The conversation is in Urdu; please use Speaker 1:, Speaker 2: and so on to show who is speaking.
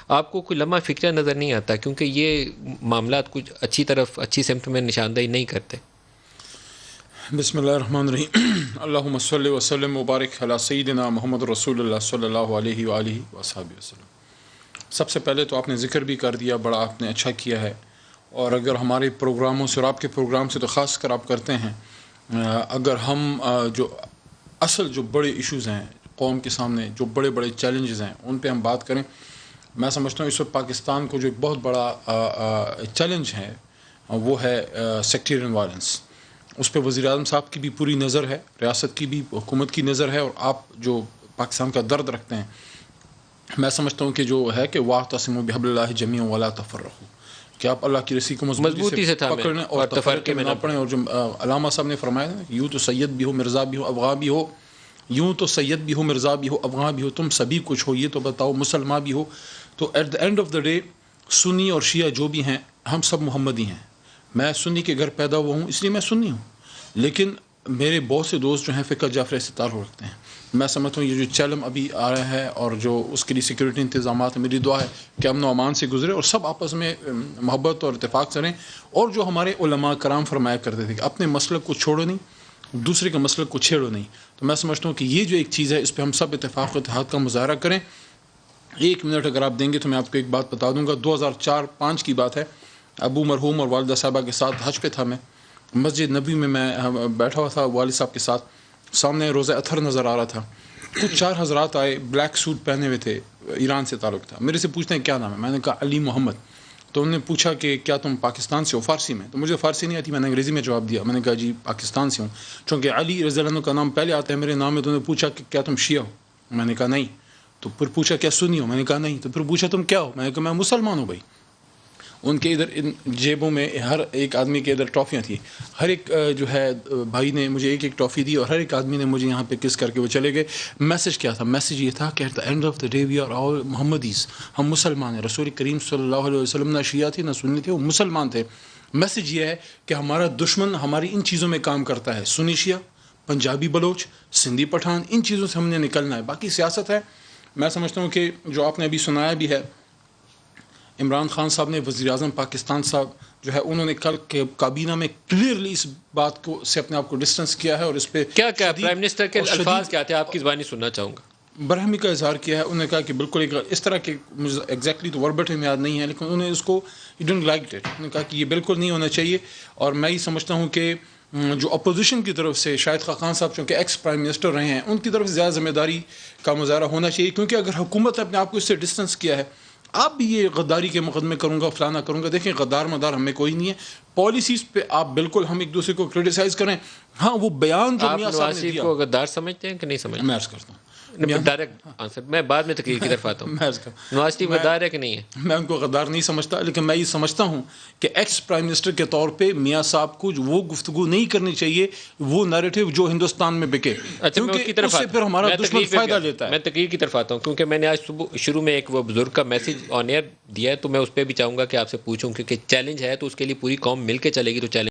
Speaker 1: آپ کو کوئی لمحہ فکرہ نظر نہیں آتا کیونکہ یہ معاملات کچھ اچھی سمت میں نشاندہی نہیں کرتے.
Speaker 2: بسم اللہ الرحمن الرحیم. اللہم صلی وسلم مبارک علی سیدنا محمد رسول اللہ صلی اللہ علیہ وآلہ وصحبہ وسلم. سب سے پہلے تو آپ نے ذکر بھی کر دیا، بڑا آپ نے اچھا کیا ہے. اور اگر ہمارے پروگراموں سے اور آپ کے پروگرام سے تو خاص کر آپ کرتے ہیں، اگر ہم جو بڑے ایشوز ہیں قوم کے سامنے، جو بڑے بڑے چیلنجز ہیں، ان پہ ہم بات کریں. میں سمجھتا ہوں اس وقت پاکستان کو جو ایک بہت بڑا چیلنج ہے وہ ہے سیکٹیرین وائلنس. اس پہ وزیر اعظم صاحب کی بھی پوری نظر ہے، ریاست کی بھی، حکومت کی نظر ہے، اور آپ جو پاکستان کا درد رکھتے ہیں. میں سمجھتا ہوں کہ جو ہے کہ واعتصموا بحبل اللہ جمیعا ولا تفرقوا، کہ آپ اللہ کی رسی کو مضبوطی سے پکڑ لیں اور تفرقے میں نہ پڑیں. اور جو علامہ صاحب نے فرمایا نا، یوں تو سید بھی ہو، مرزا بھی ہو، افغاں بھی ہو، یوں تو سید بھی ہو، مرزا بھی ہو، افغاں بھی ہو، تم سبھی کچھ ہو، یہ تو بتاؤ مسلمان بھی ہو. تو at the end of the day سنی اور شیعہ جو بھی ہیں، ہم سب محمدی ہیں. میں سنی کے گھر پیدا ہوا ہوں، اس لیے میں سنی ہوں، لیکن میرے بہت سے دوست جو ہیں فقہ جعفریہ سے تعلق رکھتے ہیں. میں سمجھتا ہوں یہ جو چلم ابھی آ رہا ہے اور جو اس کے لیے سیکورٹی انتظامات، میری دعا ہے کہ امن و امان سے گزرے اور سب آپس میں محبت اور اتفاق کریں. اور جو ہمارے علماء کرام فرمایا کرتے تھے کہ اپنے مسلک کو چھوڑو نہیں، دوسرے کے مسلک کو چھیڑو نہیں. تو میں سمجھتا ہوں کہ یہ جو ایک چیز ہے، اس پہ ہم سب اتفاق و اتحاد کا مظاہرہ کریں. 1 منٹ اگر آپ دیں گے تو میں آپ کو ایک بات بتا دوں گا. 2004-05 کی بات ہے. ابو مرحوم اور والدہ صاحبہ کے ساتھ حج پہ تھا. میں مسجد نبی میں بیٹھا ہوا تھا والد صاحب کے ساتھ. سامنے روزہ اطہر نظر آ رہا تھا. کچھ 4 حضرات آئے، بلیک سوٹ پہنے ہوئے تھے، ایران سے تعلق تھا. میرے سے پوچھتے ہیں کیا نام ہے؟ میں نے کہا علی محمد. تو انہوں نے پوچھا کہ کیا تم پاکستان سے ہو؟ فارسی میں. تو مجھے فارسی نہیں آتی، میں نے انگریزی میں جواب دیا. میں نے کہا جی پاکستان سے ہوں. چونکہ علی رضی اللہ عنہ کا نام پہلے آتا ہے میرے نام میں. تو انہوں نے پوچھا کہ کیا تم شیعہ ہو؟ میں نے کہا نہیں. تو پھر پوچھا کیا سنی ہو؟ میں نے کہا نہیں. تو پھر پوچھا تم کیا ہو؟ میں نے کہا میں مسلمان ہوں. بھائی ان کے ادھر جیبوں میں ہر ایک آدمی کے ادھر ٹرافیاں تھیں. ہر ایک جو ہے بھائی نے مجھے ایک ایک ٹرافی دی اور ہر ایک آدمی نے مجھے یہاں پہ کس کر کے وہ چلے گئے. میسج کیا تھا؟ میسج یہ تھا کہ at the end of the day we are all محمدیز. ہم مسلمان ہیں. رسول کریم صلی اللہ علیہ وسلم نہ شیعہ تھے نہ سنی تھے، وہ مسلمان تھے. میسج یہ ہے کہ ہمارا دشمن ہماری ان چیزوں میں کام کرتا ہے، سنی شیعہ، پنجابی بلوچ، سندھی پٹھان، ان چیزوں سے ہم نے نکلنا ہے. باقی سیاست ہے. میں سمجھتا ہوں کہ جو آپ نے ابھی سنایا بھی ہے، عمران خان صاحب نے، وزیر اعظم پاکستان صاحب جو ہے، انہوں نے کل کے کابینہ میں کلیئرلی اس بات کو سے اپنے آپ کو ڈسٹنس کیا ہے. اور اس پہ
Speaker 1: کیا پرائم منسٹر کے الفاظ کیا تھے؟ آپ کی زبانی سننا چاہوں گا.
Speaker 2: برہمی کا اظہار کیا ہے. انہوں نے کہا کہ بالکل ایک اس طرح کے، مجھے ایگزیکٹلی تو وربٹ میں یاد نہیں ہے، لیکن انہوں نے اس کو ڈونٹ لائک اٹ. انہوں نے کہا کہ یہ بالکل نہیں ہونا چاہیے. اور میں یہ سمجھتا ہوں کہ جو اپوزیشن کی طرف سے شاہد خاقان صاحب چونکہ ایکس پرائم منسٹر رہے ہیں، ان کی طرف سے زیادہ ذمہ داری کا مظاہرہ ہونا چاہیے. کیونکہ اگر حکومت نے اپنے آپ کو اس سے ڈسٹنس کیا ہے، آپ بھی یہ غداری کے مقدمے کروں گا، فلانا کروں گا. دیکھیں غدار مدار ہمیں کوئی نہیں ہے. پالیسیز پہ آپ بالکل ہم ایک دوسرے کو کرٹیسائز کریں. ہاں وہ بیان جو میاں صاحب نے دیا،
Speaker 1: کو غدار سمجھتے ہیں کہ نہیں سمجھتے؟
Speaker 2: میں عرض کرتا ہوں
Speaker 1: ڈائریکٹ آنسر. میں بعد میں تقریر کی طرف آتا ہوں. نواز شریف غدار ہے کہ نہیں ہے؟
Speaker 2: میں ان کو غدار نہیں سمجھتا، لیکن میں یہ سمجھتا ہوں کہ ایکس پرائم منسٹر کے طور پہ میاں صاحب کو وہ گفتگو نہیں کرنی چاہیے، وہ نیریٹو جو ہندوستان میں بکے، کیونکہ اس سے پھر ہمارا دشمن فائدہ لیتا ہے.
Speaker 1: میں تقریر کی طرف آتا ہوں کیونکہ میں نے آج صبح شروع میں ایک وہ بزرگ کا میسج آن ایئر دیا ہے، تو میں اس پہ بھی چاہوں گا کہ آپ سے پوچھوں، کیونکہ چیلنج ہے تو اس کے لیے پوری قوم مل کے چلے گی. تو چیلنج